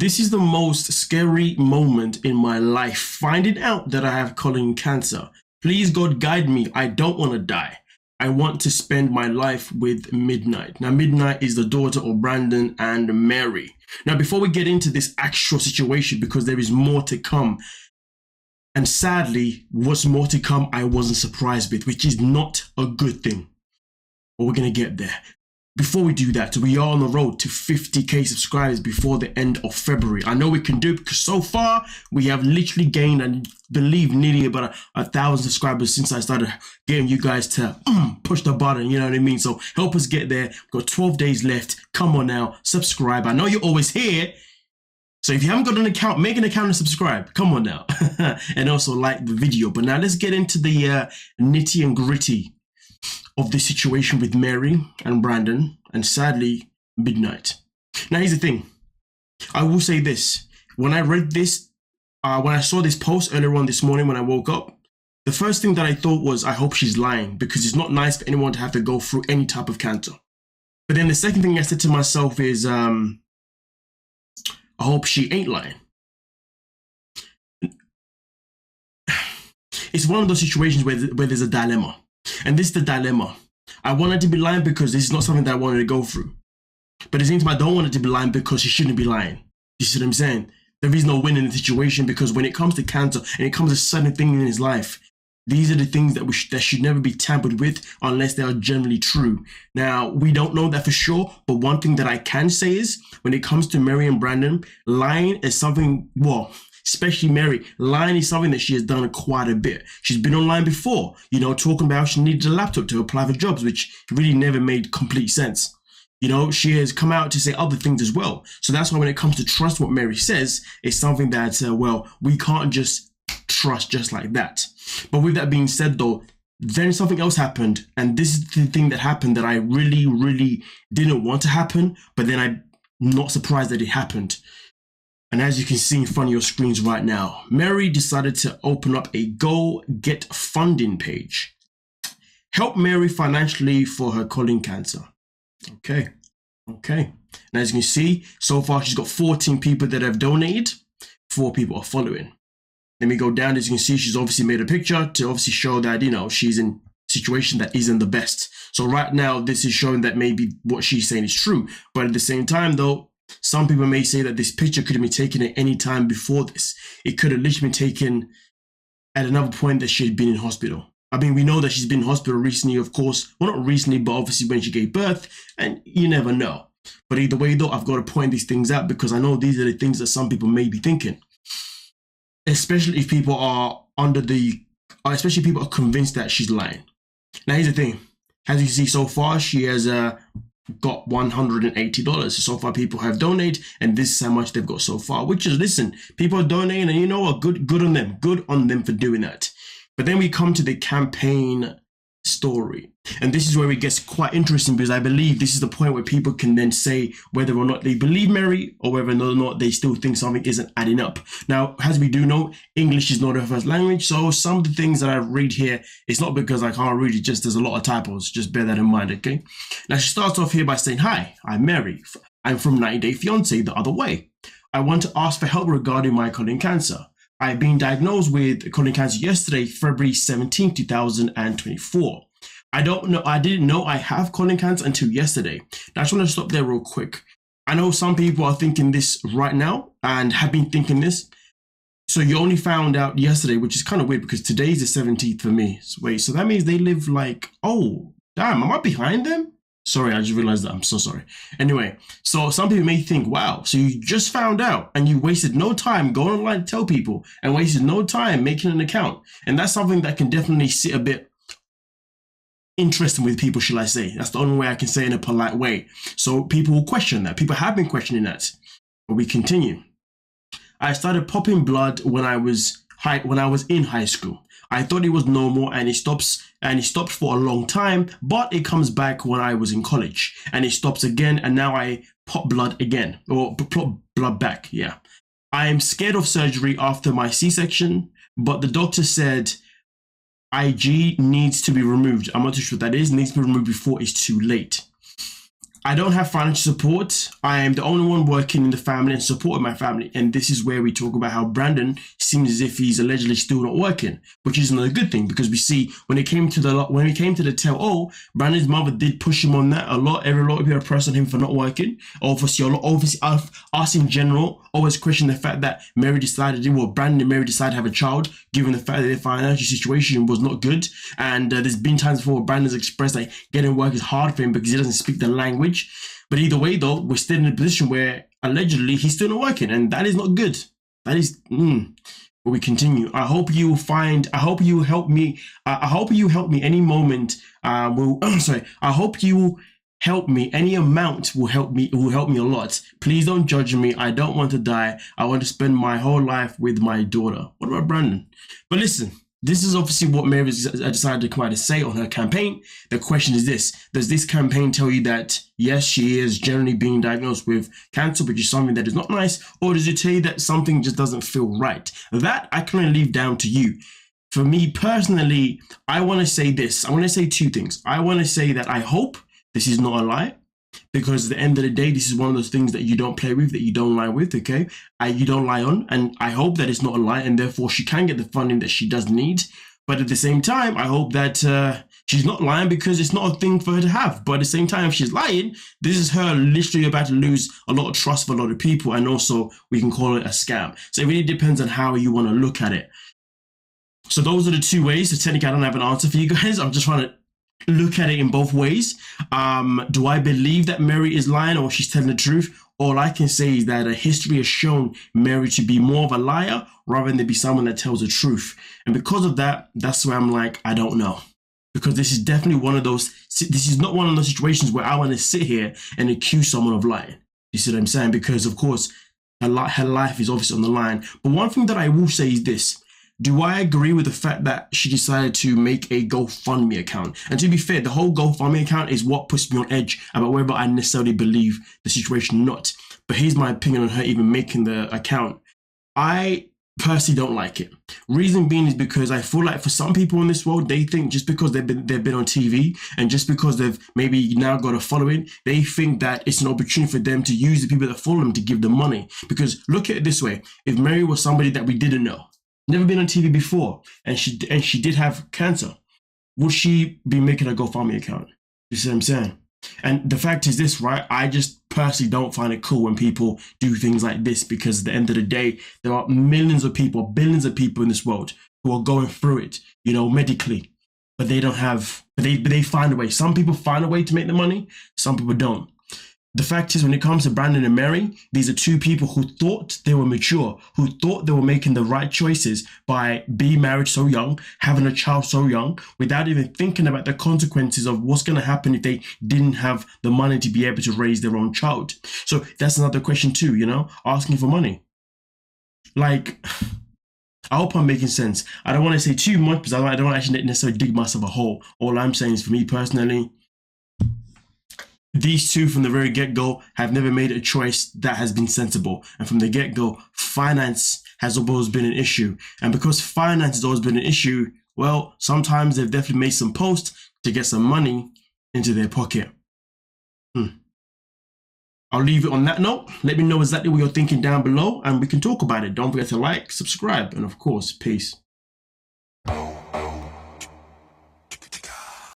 This is the most scary moment in my life, finding out that I have colon cancer. Please, God, guide me. I don't want to die. I want to spend my life with Midnight. Now, Midnight is the daughter of Brandon and Mary. Now, before we get into this actual situation, because there is more to come, and sadly, what's more to come, I wasn't surprised with, which is not a good thing. But we're going to get there. Before we do that, we are on the road to 50k subscribers before the end of February. I know we can do it because so far we have literally gained, I believe, nearly about 1,000 subscribers since I started getting you guys to push the button, you know what I mean? So help us get there. We've got 12 days left. Come on now, subscribe. I know you're always here. So if you haven't got an account, make an account and subscribe. Come on now. And also like the video. But now let's get into the nitty and gritty of the situation with Mary and Brandon, and sadly, Midnight. Now, here's the thing. I will say this. When I read this, when I saw this post earlier on this morning when I woke up, the first thing that I thought was, I hope she's lying, because it's not nice for anyone to have to go through any type of cancer. But then the second thing I said to myself is, I hope she ain't lying. It's one of those situations where there's a dilemma. And this is the dilemma. I want her to be lying because this is not something that I wanted to go through. But at the same time, I don't want her to be lying because she shouldn't be lying. You see what I'm saying? There is no win in the situation, because when it comes to cancer and it comes to certain things in his life, these are the things that that should never be tampered with unless they are generally true. Now, we don't know that for sure, but one thing that I can say is when it comes to Mary and Brandon, lying is something, well, especially Mary, lying is something that she has done quite a bit. She's been online before, you know, talking about how she needed a laptop to apply for jobs, which really never made complete sense. You know, she has come out to say other things as well. So that's why when it comes to trust what Mary says, it's something that, well, we can't just trust just like that. But with that being said, though, then something else happened. And this is the thing that happened that I really, really didn't want to happen. But then I'm not surprised that it happened. And as you can see in front of your screens right now, Mary decided to open up a Go Get Funding page. Help Mary financially for her colon cancer. Okay. And as you can see, so far she's got 14 people that have donated. 4 people are following. Let me go down. As you can see, she's obviously made a picture to obviously show that, you know, she's in a situation that isn't the best. So right now, this is showing that maybe what she's saying is true. But at the same time, though, some people may say that this picture could have been taken at any time before this. It could have literally been taken at another point that she had been in hospital. I mean, we know that she's been in hospital recently, of course. Well, not recently, but obviously when she gave birth, and you never know. But either way, though, I've got to point these things out because I know these are the things that some people may be thinking. Especially if people are especially people are convinced that she's lying. Now, here's the thing. As you can see so far, she has got $180. So far people have donated, and this is how much they've got so far, which is, listen, people are donating, and you know what, good on them for doing that. But then we come to the campaign story, and this is where it gets quite interesting, because I believe this is the point where people can then say whether or not they believe Mary or whether or not they still think something isn't adding up. Now, as we do know, English is not her first language, so some of the things that I read here, it's not because I can't read it, just there's a lot of typos. Just bear that in mind, okay? Now, she starts off here by saying, "Hi, I'm Mary. I'm from 90 Day Fiance the other way. I want to ask for help regarding my colon cancer. I've been diagnosed with colon cancer yesterday, February 17, 2024. I didn't know I have colon cancer until yesterday." Now, I just want to stop there real quick. I know some people are thinking this right now and have been thinking this. So you only found out yesterday, which is kind of weird because today's the 17th for me. So wait, so that means they live like, oh, damn, am I behind them? Sorry, I just realized that. I'm so sorry. Anyway, so some people may think, wow, so you just found out and you wasted no time going online to tell people and wasted no time making an account. And that's something that can definitely sit a bit interesting with people, shall I say. That's the only way I can say it in a polite way. So people will question that. People have been questioning that. But we continue. I started popping blood when I was in high school. I thought it was normal, and it stopped for a long time, but it comes back when I was in college, and it stops again, and now I pop blood again, or pop blood back, yeah. I am scared of surgery after my C-section, but the doctor said IG needs to be removed. I'm not too sure what that is. It needs to be removed before it's too late. I don't have financial support. I am the only one working in the family and supporting my family. And this is where we talk about how Brandon seems as if he's allegedly still not working, which isn't a good thing, because we see when it came to the tell-all, Brandon's mother did push him on that a lot. A lot of people are pressing him for not working. Obviously, us in general always question the fact that Brandon and Mary decided to have a child, given the fact that their financial situation was not good. And there's been times before Brandon's expressed like getting work is hard for him because he doesn't speak the language. But either way, though, we're still in a position where allegedly he's still not working, and that is not good. That is. But we continue. I hope you help me. I hope you help me any moment. I hope you help me. Any amount will help me. Will help me a lot. Please don't judge me. I don't want to die. I want to spend my whole life with my daughter. What about Brandon? But listen. This is obviously what Mary decided to come out and say on her campaign. The question is this: does this campaign tell you that yes, she is generally being diagnosed with cancer, which is something that is not nice, or does it tell you that something just doesn't feel right? That I can only leave down to you. For me personally, I want to say this. I want to say two things. I want to say that I hope this is not a lie, because at the end of the day, this is one of those things that you don't play with, that you don't lie with, okay? You don't lie on, and I hope that it's not a lie, and therefore she can get the funding that she does need. But at the same time, I hope that she's not lying, because it's not a thing for her to have. But at the same time, if she's lying, this is her literally about to lose a lot of trust for a lot of people, and also we can call it a scam. So it really depends on how you want to look at it. So those are the two ways. So technically, I don't have an answer for you guys. I'm just trying to look at it in both ways. Do I believe that Mary is lying or she's telling the truth? All I can say is that history has shown Mary to be more of a liar rather than to be someone that tells the truth. And because of that, that's where I'm like, I don't know. Because this is definitely this is not one of those situations where I want to sit here and accuse someone of lying. You see what I'm saying? Because of course, her life is obviously on the line. But one thing that I will say is this. Do I agree with the fact that she decided to make a GoFundMe account? And to be fair, the whole GoFundMe account is what puts me on edge about whether I necessarily believe the situation or not. But here's my opinion on her even making the account. I personally don't like it. Reason being is because I feel like for some people in this world, they think just because they've been on TV and just because they've maybe now got a following, they think that it's an opportunity for them to use the people that follow them to give them money. Because look at it this way. If Mary was somebody that we didn't know, never been on TV before, and she did have cancer, would she be making a GoFundMe account? You see what I'm saying? And the fact is this, right? I just personally don't find it cool when people do things like this, because at the end of the day, there are millions of people, billions of people in this world who are going through it, medically, but they don't have, but they find a way. Some people find a way to make the money, some people don't. The fact is, when it comes to Brandon and Mary, these are two people who thought they were mature, who thought they were making the right choices by being married so young, having a child so young, without even thinking about the consequences of what's going to happen if they didn't have the money to be able to raise their own child. So that's another question too, asking for money. Like, I hope I'm making sense. I don't want to say too much because I don't actually necessarily dig myself a hole. All I'm saying is, for me personally, these two from the very get-go have never made a choice that has been sensible. And from the get-go, finance has always been an issue. And because finance has always been an issue, well, sometimes they've definitely made some posts to get some money into their pocket. I'll leave it on that note. Let me know exactly what you're thinking down below and we can talk about it. Don't forget to like, subscribe, and of course, peace.